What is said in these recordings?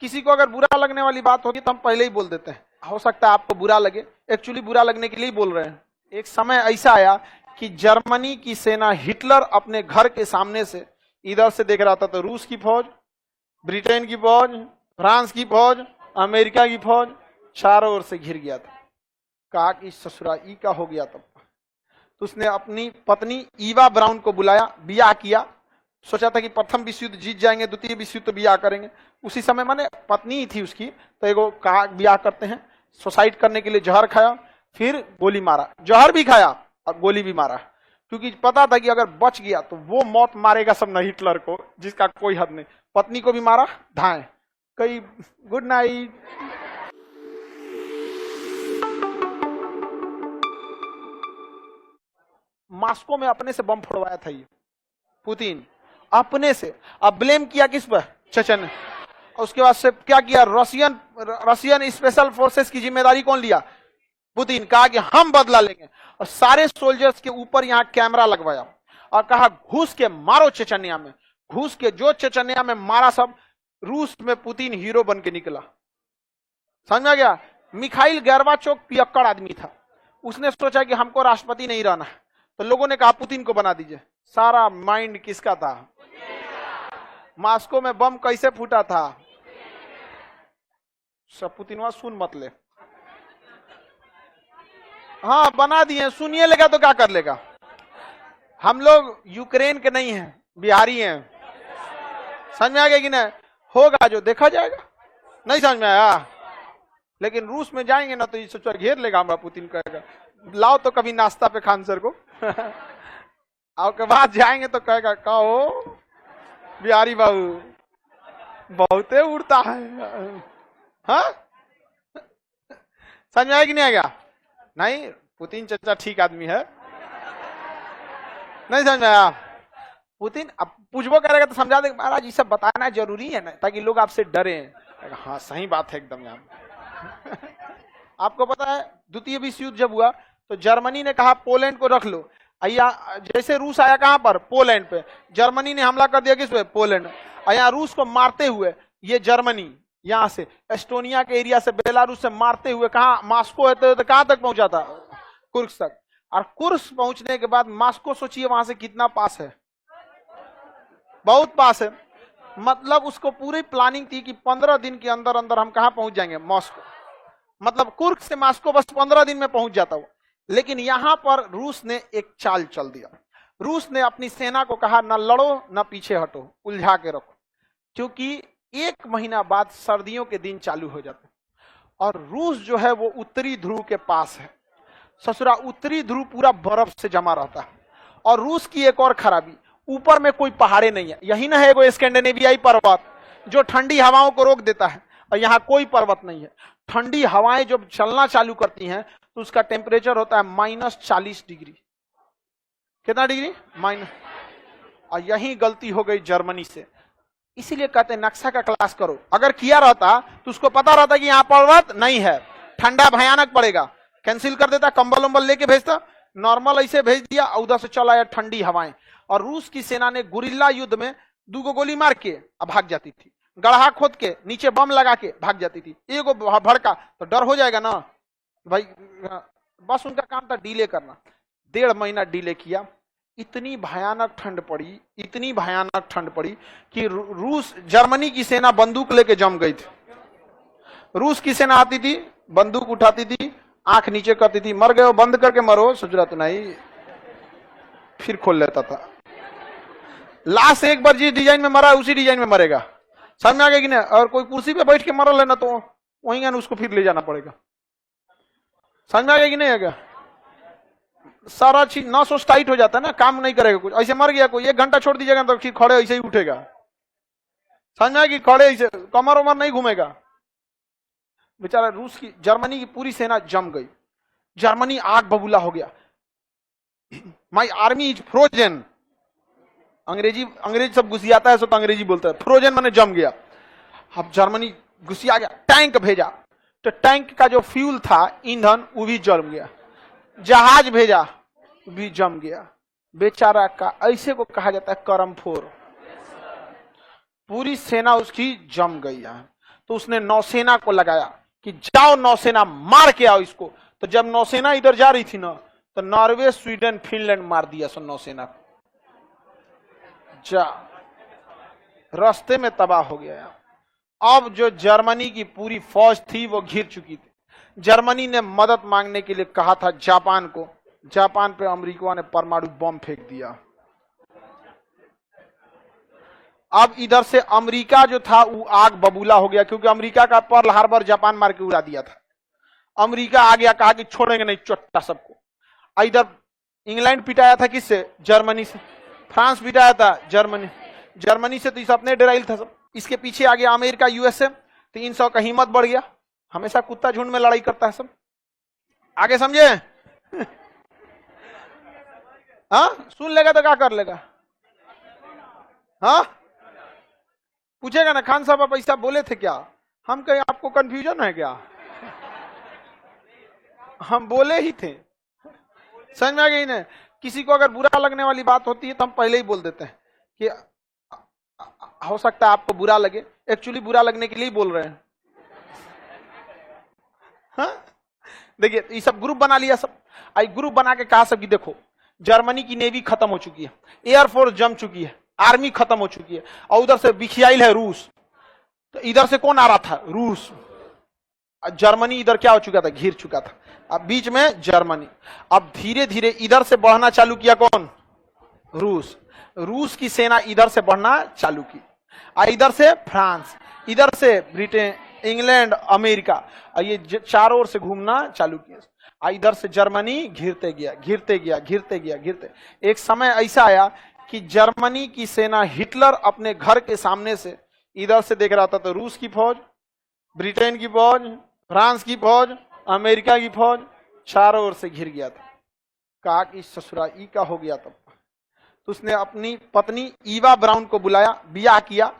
किसी को अगर बुरा लगने वाली बात होगी तो हम पहले ही बोल देते हैं, हो सकता है आपको बुरा लगे, एक्चुअली बुरा लगने के लिए ही बोल रहे हैं। एक समय ऐसा आया कि जर्मनी की सेना, हिटलर अपने घर के सामने से इधर से देख रहा था तो रूस की फौज, ब्रिटेन की फौज, फ्रांस की फौज, अमेरिका की फौज चारों ओर से घिर गया था। कहा कि ससुरा ई का हो गया। तब तो उसने अपनी पत्नी ईवा ब्राउन को बुलाया, ब्याह किया। सोचा था कि प्रथम विश्व युद्ध जीत जाएंगे, द्वितीय विश्व युद्ध तो ब्याह करेंगे। उसी समय माने पत्नी ही थी उसकी, तो एगो कहा ब्याह करते हैं। सुसाइड करने के लिए जहर खाया, फिर गोली मारा, जहर भी खाया और गोली भी मारा, क्योंकि पता था कि अगर बच गया तो वो मौत मारेगा सब न हिटलर को, जिसका कोई हद नहीं। पत्नी को भी मारा, धाए कई गुड नाइट। मॉस्को में अपने से बम फोड़वाया था ये पुतिन, अपने से। अब ब्लेम किया किस पर? चेचन ने। उसके बाद से क्या किया? रशियन स्पेशल फोर्सेस की जिम्मेदारी कौन लिया? पुतिन। कहा कि हम बदला लेंगे, और सारे सोल्जर्स के ऊपर यहां कैमरा लगवाया और कहा घुस के मारो चेचनिया में। घुस के जो चेचनिया में मारा, सब रूस में पुतिन हीरो बन के निकला। समझ में आ गया? मिखाइल गोर्बाचोव पियक्कड़ आदमी था, उसने सोचा कि हमको राष्ट्रपति नहीं रहना, तो लोगों ने कहा पुतिन को बना दीजिए। सारा माइंड किसका था? मॉस्को में बम कैसे फूटा था? सब पुतिन सुन मत ले। हाँ बना दिए, सुनिए लेगा तो क्या कर लेगा? हम लोग यूक्रेन के नहीं हैं, बिहारी हैं। समझ में आ गया कि नहीं? होगा जो देखा जाएगा। नहीं समझ में आया? लेकिन रूस में जाएंगे ना तो ये सोचा घेर लेगा हमारा पुतिन, कहेगा लाओ तो कभी नाश्ता पे खान सर को और के बाद जाएंगे तो कहेगा कहो बिहारी बाबू बहुते उड़ता है। हाँ समझ में आया कि नहीं आएगा? नहीं, पुतिन चाचा ठीक आदमी है। नहीं समझ में आया? पुतिन अब पूछबो करेगा तो समझा देगा महाराज ये सब बताना जरूरी है ना, ताकि लोग आपसे डरे। हाँ सही बात है एकदम। यहाँ आपको पता है द्वितीय विश्व युद्ध जब हुआ तो जर्मनी ने कहा पोलैंड को रख लो। जैसे रूस आया कहां पर? पोलैंड पे। जर्मनी ने हमला कर दिया किस पे? पोलैंड। यहाँ रूस को मारते हुए ये जर्मनी यहां से एस्टोनिया के एरिया से, बेलारूस से मारते हुए कहा मॉस्को है तो कहां तक पहुंचा था? कुर्स्क तक। और कुर्स्क पहुंचने के बाद मॉस्को सोचिए वहां से कितना पास है? बहुत पास है। मतलब उसको पूरी प्लानिंग थी कि 15 दिन के अंदर अंदर हम कहां पहुंच जाएंगे? मॉस्को। मतलब कुर्स्क से मॉस्को बस 15 दिन में पहुंच जाता वो। लेकिन यहां पर रूस ने एक चाल चल दिया। रूस ने अपनी सेना को कहा ना लड़ो ना पीछे हटो, उलझा के रखो, क्योंकि 1 महीना बाद सर्दियों के दिन चालू हो जाते और रूस जो है वो उत्तरी ध्रुव के पास है। ससुरा उत्तरी ध्रुव पूरा बर्फ से जमा रहता है। और रूस की एक और खराबी, ऊपर में कोई पहाड़े नहीं है। यही ना है वो स्कैंडिनेवियाई पर्वत जो ठंडी हवाओं को रोक देता है, और यहाँ कोई पर्वत नहीं है। ठंडी हवाएं जब चलना चालू करती हैं तो उसका टेम्परेचर होता है -40 डिग्री। कितना डिग्री? माइनस। और यही गलती हो गई जर्मनी से। इसीलिए कहते हैं नक्शा का क्लास करो। अगर किया रहता तो उसको पता रहता कि यहाँ पर्वत नहीं है, ठंडा भयानक पड़ेगा, कैंसिल कर देता, कंबल उम्बल लेके भेजता। नॉर्मल ऐसे भेज दिया, उधर से चला आया ठंडी हवाएं। और रूस की सेना ने गुरिल्ला युद्ध में 2 गोली मार के अब भाग जाती थी, गढ़ा खोद के नीचे बम लगा के भाग जाती थी। एगो भड़का तो डर हो जाएगा ना भाई। बस उनका काम था डीले करना। 1.5 महीना डीले किया। इतनी भयानक ठंड पड़ी, इतनी भयानक ठंड पड़ी कि जर्मनी की सेना बंदूक लेके जम गई थी। रूस की सेना आती थी, बंदूक उठाती थी, आंख नीचे करती थी, मर गए बंद करके मरो, सोच रहा तो नहीं, फिर खोल लेता था। लास्ट एक बार जिस डिजाइन में मरा उसी डिजाइन में मरेगा। समझ में आ गया कि नहीं? और कोई कुर्सी पे बैठ के मर लेना तो वहीं ना उसको फिर ले जाना पड़ेगा। समझ में आ गया कि नहीं? आएगा सारा चीज नस टाइट हो जाता है ना, काम नहीं करेगा कुछ। ऐसे मर गया कोई, 1 घंटा छोड़ दीजिएगा तो फिर खड़े ऐसे ही उठेगा। समझ में आया कि खड़े ऐसे कमर उमर नहीं घूमेगा। बेचारा रूस की, जर्मनी की पूरी सेना जम गई। जर्मनी आग बबूला हो गया। My army is frozen. अंग्रेज सब घुसियाता है, सब तो अंग्रेजी बोलता है। फ्रोजन माने जम गया। अब जर्मनी घुसिया गया, टैंक भेजा तो टैंक का जो फ्यूल था, ईंधन, वो भी जम गया। जहाज भेजा, भी जम गया। बेचारा का ऐसे को कहा जाता है करमफोर। पूरी सेना उसकी जम गई है। तो उसने नौसेना को लगाया कि जाओ नौसेना मार के आओ इसको। तो जब नौसेना इधर जा रही थी ना, तो नॉर्वे, स्वीडन, फिनलैंड मार दिया सो नौसेना को, जा रास्ते में तबाह हो गया। अब जो जर्मनी की पूरी फौज थी वो घिर चुकी थी। जर्मनी ने मदद मांगने के लिए कहा था जापान को, जापान पे अमेरिका ने परमाणु बम फेंक दिया। अब इधर से अमेरिका जो था वो आग बबूला हो गया, क्योंकि अमेरिका का पर्ल हार्बर जापान मार के उड़ा दिया था। अमेरिका आ गया, कहा कि छोड़ेंगे नहीं चोट्टा सबको। इधर इंग्लैंड पिटाया था किससे? जर्मनी से। फ्रांस पिटाया था जर्मनी, जर्मनी से तो इस अपने डराइल था सब। इसके पीछे आ गया अमेरिका, यूएसए। 300 का हिम्मत बढ़ गया। हमेशा कुत्ता झुंड में लड़ाई करता है सब। आगे समझे? हाँ, सुन लेगा तो क्या कर लेगा? हाँ, पूछेगा ना, खान साहब आप ऐसा बोले थे क्या? हम कहें आपको कंफ्यूजन है क्या? हम बोले ही थे। समझ में आ गई ना? किसी को अगर बुरा लगने वाली बात होती है तो हम पहले ही बोल देते हैं कि हो सकता है आपको बुरा लगे, एक्चुअली बुरा लगने के लिए बोल रहे हैं। हाँ? देखिए ये सब ग्रुप बना लिया सब। आई ग्रुप बना के कहा सब कि देखो जर्मनी की नेवी खत्म हो चुकी है, एयरफोर्स जम चुकी है, आर्मी खत्म हो चुकी है, और उधर से बिखियाइल है रूस। तो इधर से कौन आ रहा था? रूस। जर्मनी इधर क्या हो चुका था? घिर चुका था। अब बीच में जर्मनी। अब धीरे धीरे इधर से बढ़ना चालू किया कौन? रूस। रूस की सेना इधर से बढ़ना चालू की, इधर से फ्रांस, इधर से ब्रिटेन, इंग्लैंड, अमेरिका, ये चारों ओर से घूमना चालू किया। इधर से जर्मनी घिरते गया, घिरते गया, घिरते गया, घिरते। एक समय ऐसा आया कि जर्मनी की सेना, हिटलर अपने घर के सामने से इधर से देख रहा था तो रूस की फौज, ब्रिटेन की फौज, फ्रांस की फौज, अमेरिका की फौज चारों ओर से घिर गया था। कहा कि ससुरा ई का हो गया। तब तो उसने अपनी पत्नी ईवा ब्राउन को बुलाया, बियाह किया।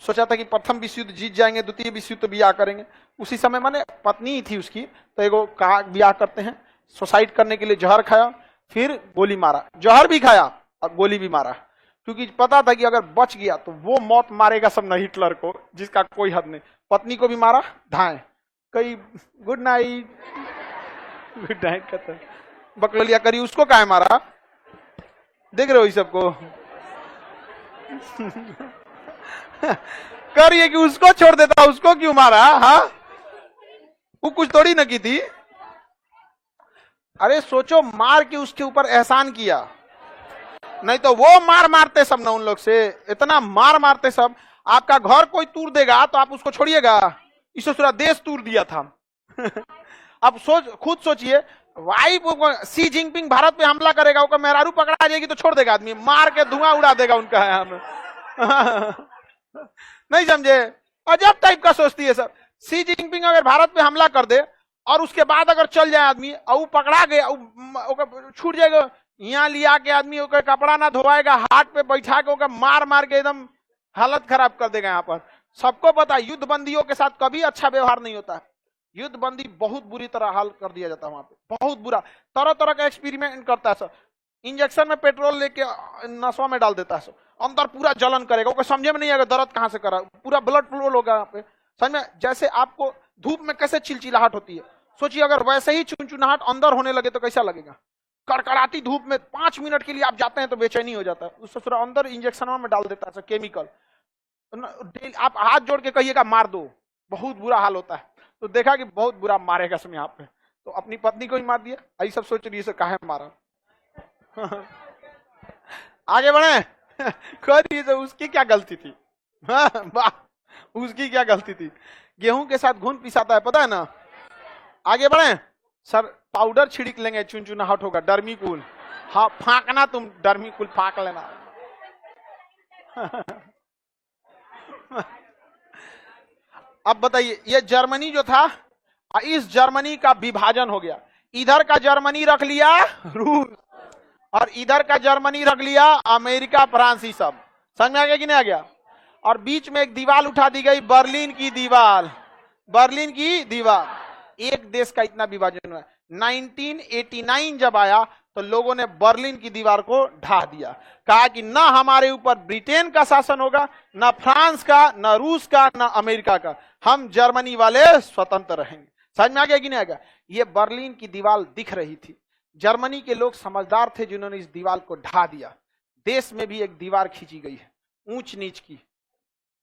सोचा था कि प्रथम विश्व युद्ध जीत जाएंगे, द्वितीय विश्व युद्ध तो बियाह करेंगे। उसी समय माने पत्नी ही थी उसकी, तो एगो कहा बियाह करते हैं। सुसाइड करने के लिए जहर खाया, फिर गोली मारा। जहर भी खाया और गोली भी मारा, क्योंकि पता था कि अगर बच गया तो वो मौत मारेगा सब न हिटलर को, जिसका कोई हद नहीं। पत्नी को भी मारा, धाए कई गुड नाइट, गुड नाइट कहते बकलोलिया करी। उसको काहे मारा? देख रहे हो इस सबको? करिए कि उसको छोड़ देता, उसको क्यों मारा? हाँ, वो कुछ थोड़ी न की थी। अरे सोचो, मार के उसके ऊपर एहसान किया, नहीं तो वो मार मारते सब ना उन लोग से, इतना मार मारते सब। आपका घर कोई तूर देगा तो आप उसको छोड़िएगा? इससे पूरा देश तूर दिया था। अब खुद सोचिए, वाइफ सी जिनपिंग भारत पे हमला करेगा, उसका मेहरारू पकड़ा जाएगी तो छोड़ देगा आदमी? मार के धुआं उड़ा देगा उनका यहाँ में। नहीं समझे? अजब टाइप का सोचती है सब। सी जिनपिंग अगर भारत पे हमला कर दे और उसके बाद अगर चल जाए आदमी और वो पकड़ा गया, छूट जाएगा, यहाँ लिया के आदमी ओकर कपड़ा ना धोवाएगा, हाथ पे बैठा के ओकर मार मार के एकदम हालत खराब कर देगा। यहाँ पर सबको पता, युद्ध बंदियों के साथ कभी अच्छा व्यवहार नहीं होता है। युद्ध बंदी बहुत बुरी तरह हाल कर दिया जाता है वहां पे, बहुत बुरा। तरह तरह का एक्सपेरिमेंट करता है सब। इंजेक्शन में पेट्रोल लेके नसों में डाल देता है सब, अंदर पूरा जलन करेगा, वो समझे में नहीं आएगा दर्द कहां से करा, पूरा ब्लड फ्लो होगा यहाँ पे। समझ में? जैसे आपको धूप में कैसे चिलचिलाहट होती है, सोचिए अगर वैसे ही चुनचुनाहट अंदर होने लगे तो कैसा लगेगा? कड़कड़ाती धूप में 5 मिनट के लिए आप जाते हैं तो बेचैनी हो जाता है। उससे पूरा अंदर इंजेक्शन में डाल देता है केमिकल। आप हाथ जोड़ के कहिएगा मार दो, बहुत बुरा हाल होता है। तो देखा कि बहुत बुरा मारेगा सब यहाँ पे, तो अपनी पत्नी को ही मार दिया। यही सब सोच रही है काहे मारा। आगे बढ़े। करिए तो उसकी क्या गलती थी? हाँ, उसकी क्या गलती थी? गेहूं के साथ घुन पिसाता है, पता है ना। आगे बढ़े सर, पाउडर छिड़क लेंगे, चुनचुनाहट होगा, डर्मीकूल। हाँ फांकना, तुम डर्मीकूल फांक लेना। अब बताइए, ये जर्मनी जो था, इस जर्मनी का विभाजन हो गया। इधर का जर्मनी रख लिया रूस, और इधर का जर्मनी रख लिया अमेरिका, फ्रांस, ही सब। समझ में आ गया कि नहीं आ गया? और बीच में एक दीवार उठा दी गई, बर्लिन की दीवार। बर्लिन की दीवार, एक देश का इतना विभाजन हुआ। 1989 जब आया तो लोगों ने बर्लिन की दीवार को ढा दिया, कहा कि ना हमारे ऊपर ब्रिटेन का शासन होगा, ना फ्रांस का, ना रूस का, ना अमेरिका का, हम जर्मनी वाले स्वतंत्र रहेंगे। समझ में आ गया कि नहीं आ गया? ये बर्लिन की दीवार दिख रही थी, जर्मनी के लोग समझदार थे जिन्होंने इस दीवार को ढा दिया। देश में भी एक दीवार खींची गई है, ऊंच नीच की,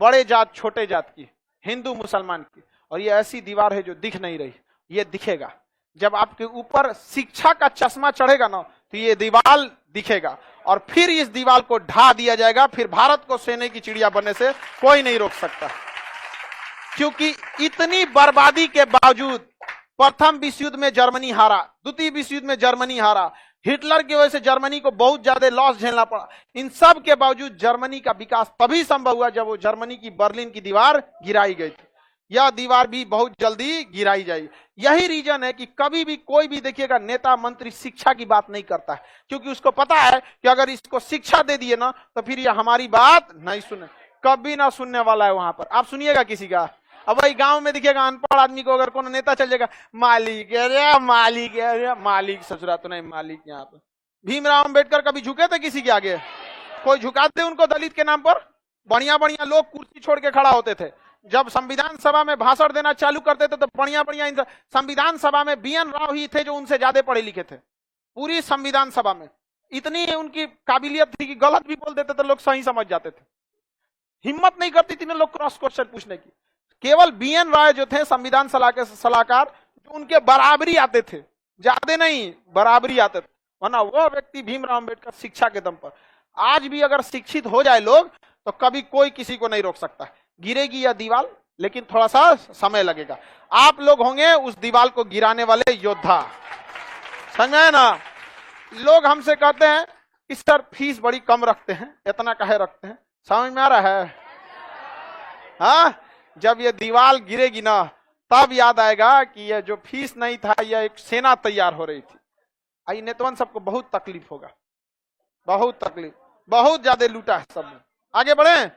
बड़े जात छोटे जात की, हिंदू मुसलमान की, और ये ऐसी दीवार है जो दिख नहीं रही, ये दिखेगा जब आपके ऊपर शिक्षा का चश्मा चढ़ेगा ना, तो ये दीवार दिखेगा और फिर इस दीवार को ढा दिया जाएगा। फिर भारत को सोने की चिड़िया बनने से कोई नहीं रोक सकता, क्योंकि इतनी बर्बादी के बावजूद प्रथम विश्व युद्ध में जर्मनी हारा, द्वितीय विश्व युद्ध में जर्मनी हारा, हिटलर की वजह से जर्मनी को बहुत ज्यादा लॉस झेलना पड़ा। इन सब के बावजूद जर्मनी का विकास तभी संभव हुआ जब वो जर्मनी की बर्लिन की दीवार गिराई गई थी। यह दीवार भी बहुत जल्दी गिराई जाएगी। यही रीजन है कि कभी भी कोई भी देखिएगा नेता मंत्री शिक्षा की बात नहीं करता है, क्योंकि उसको पता है कि अगर इसको शिक्षा दे दिए ना तो फिर ये हमारी बात नहीं सुने, कभी ना सुनने वाला है। वहां पर आप सुनिएगा किसी का, अब वही गांव में दिखेगा अनपढ़ आदमी को अगर कोई नेता चल जाएगा, मालिक अरे मालिक अरे मालिक, ससुरा तो नहीं मालिक। यहाँ पर भीमराव अम्बेडकर कभी झुके थे किसी के आगे? कोई झुका दे उनको दलित के नाम पर? बढ़िया बढ़िया लोग कुर्सी छोड़ के खड़ा होते थे। जब संविधान सभा में भाषण देना चालू करते थे तो बढ़िया बढ़िया संविधान सभा में BN राव ही थे जो उनसे ज्यादा पढ़े लिखे थे। पूरी संविधान सभा में इतनी उनकी काबिलियत थी कि गलत भी बोल देते थे लोग सही समझ जाते थे। हिम्मत नहीं करती थी ना लोग क्रॉस क्वेश्चन पूछने की। केवल BN राय जो थे संविधान सलाहकार, जो उनके बराबरी आते थे, ज्यादा नहीं बराबरी आते थे, वरना वो व्यक्ति भीमराव अम्बेडकर शिक्षा के दम पर। आज भी अगर शिक्षित हो जाए लोग तो कभी कोई किसी को नहीं रोक सकता। गिरेगी यह दीवार, लेकिन थोड़ा सा समय लगेगा। आप लोग होंगे उस दीवार को गिराने वाले योद्धा, समझे ना? लोग हमसे कहते हैं कि सर फीस बड़ी कम रखते हैं, इतना काहे रखते हैं? समझ में आ रहा है? हाँ, जब ये दीवार गिरेगी ना तब याद आएगा कि यह जो फीस नहीं था, यह एक सेना तैयार हो रही थी। आई नेतवन सबको बहुत तकलीफ होगा, बहुत तकलीफ, बहुत ज्यादा लूटा है सब। आगे बढ़े।